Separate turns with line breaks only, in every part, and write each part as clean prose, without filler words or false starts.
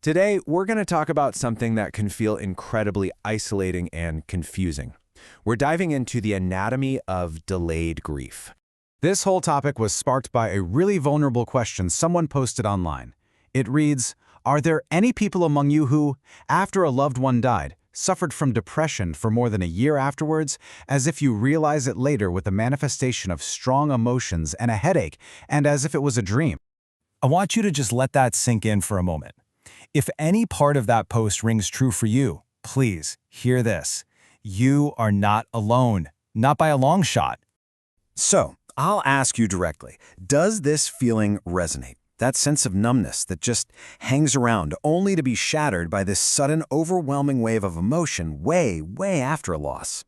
Today, we're going to talk about something that can feel incredibly isolating and confusing. We're diving into the anatomy of delayed grief.
This whole topic was sparked by a really vulnerable question someone posted online. It reads, "Are there any people among you who, after a loved one died, suffered from depression for more than a year afterwards, as if you realize it later with a manifestation of strong emotions and a headache, and as if it was a dream?" I want you to just let that sink in for a moment. If any part of that post rings true for you, please hear this. You are not alone, not by a long shot.
So, I'll ask you directly, does this feeling resonate? That sense of numbness that just hangs around only to be shattered by this sudden, overwhelming wave of emotion way after a loss?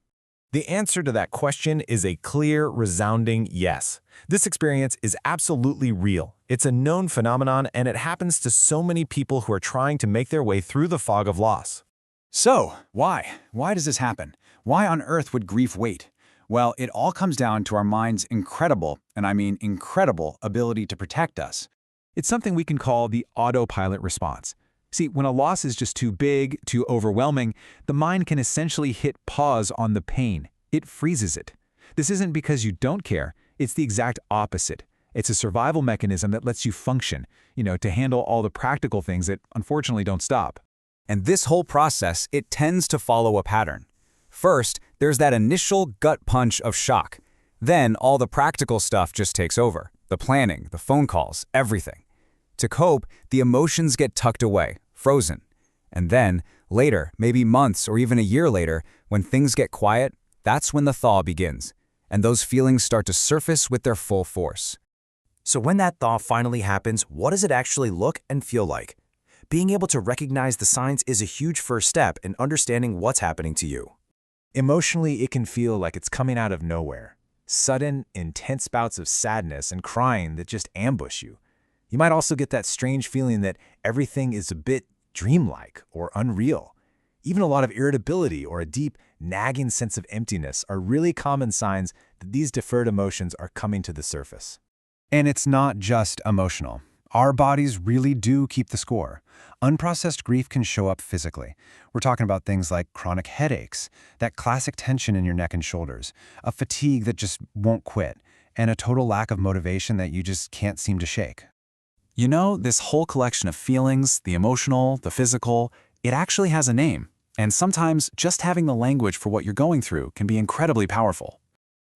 The answer to that question is a clear, resounding yes. This experience is absolutely real. It's a known phenomenon, and it happens to so many people who are trying to make their way through the fog of loss.
So, why? Why does this happen? Why on earth would grief wait? Well, it all comes down to our mind's incredible, and I mean incredible, ability to protect us.
It's something we can call the autopilot response. See, when a loss is just too big, too overwhelming, the mind can essentially hit pause on the pain. It freezes it. This isn't because you don't care, it's the exact opposite. It's a survival mechanism that lets you function, to handle all the practical things that unfortunately don't stop.
And this whole process, it tends to follow a pattern. First, there's that initial gut punch of shock. Then all the practical stuff just takes over. The planning, the phone calls, everything. To cope, the emotions get tucked away, frozen. And then, later, maybe months or even a year later, when things get quiet, that's when the thaw begins. And those feelings start to surface with their full force.
So when that thaw finally happens, what does it actually look and feel like? Being able to recognize the signs is a huge first step in understanding what's happening to you.
Emotionally, it can feel like it's coming out of nowhere. Sudden, intense bouts of sadness and crying that just ambush you. You might also get that strange feeling that everything is a bit dreamlike or unreal. Even a lot of irritability or a deep, nagging sense of emptiness are really common signs that these deferred emotions are coming to the surface.
And it's not just emotional. Our bodies really do keep the score. Unprocessed grief can show up physically. We're talking about things like chronic headaches, that classic tension in your neck and shoulders, a fatigue that just won't quit, and a total lack of motivation that you just can't seem to shake. This whole collection of feelings, the emotional, the physical, it actually has a name. And sometimes just having the language for what you're going through can be incredibly powerful.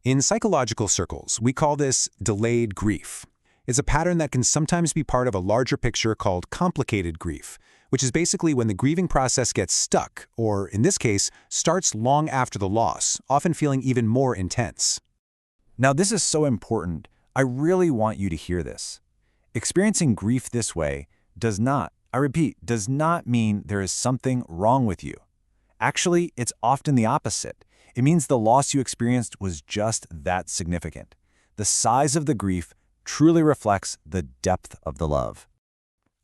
In psychological circles, we call this delayed grief. It's a pattern that can sometimes be part of a larger picture called complicated grief, which is basically when the grieving process gets stuck, or in this case, starts long after the loss, often feeling even more intense.
Now, this is so important. I really want you to hear this. Experiencing grief this way does not mean there is something wrong with you. Actually, it's often the opposite. It means the loss you experienced was just that significant. The size of the grief truly reflects the depth of the love.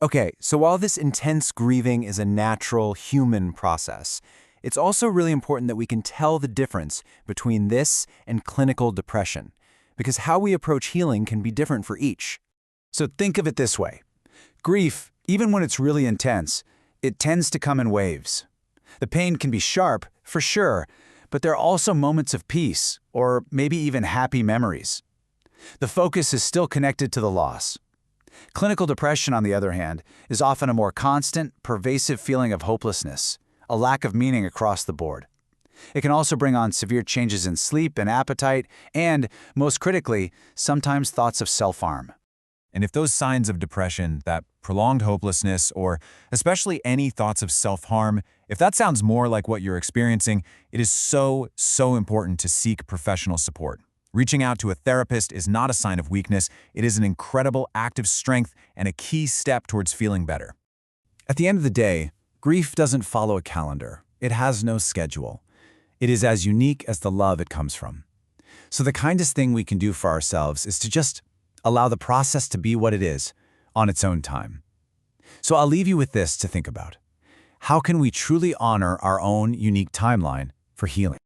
Okay, so while this intense grieving is a natural human process, it's also really important that we can tell the difference between this and clinical depression, because how we approach healing can be different for each. So think of it this way. Grief, even when it's really intense, it tends to come in waves. The pain can be sharp, for sure, but there are also moments of peace, or maybe even happy memories. The focus is still connected to the loss. Clinical depression, on the other hand, is often a more constant, pervasive feeling of hopelessness, a lack of meaning across the board. It can also bring on severe changes in sleep and appetite, and, most critically, sometimes thoughts of self-harm.
And if those signs of depression, that prolonged hopelessness, or especially any thoughts of self-harm, if that sounds more like what you're experiencing, it is so important to seek professional support. Reaching out to a therapist is not a sign of weakness. It is an incredible act of strength and a key step towards feeling better.
At the end of the day, grief doesn't follow a calendar. It has no schedule. It is as unique as the love it comes from. So the kindest thing we can do for ourselves is to just allow the process to be what it is, on its own time. So I'll leave you with this to think about. How can we truly honor our own unique timeline for healing?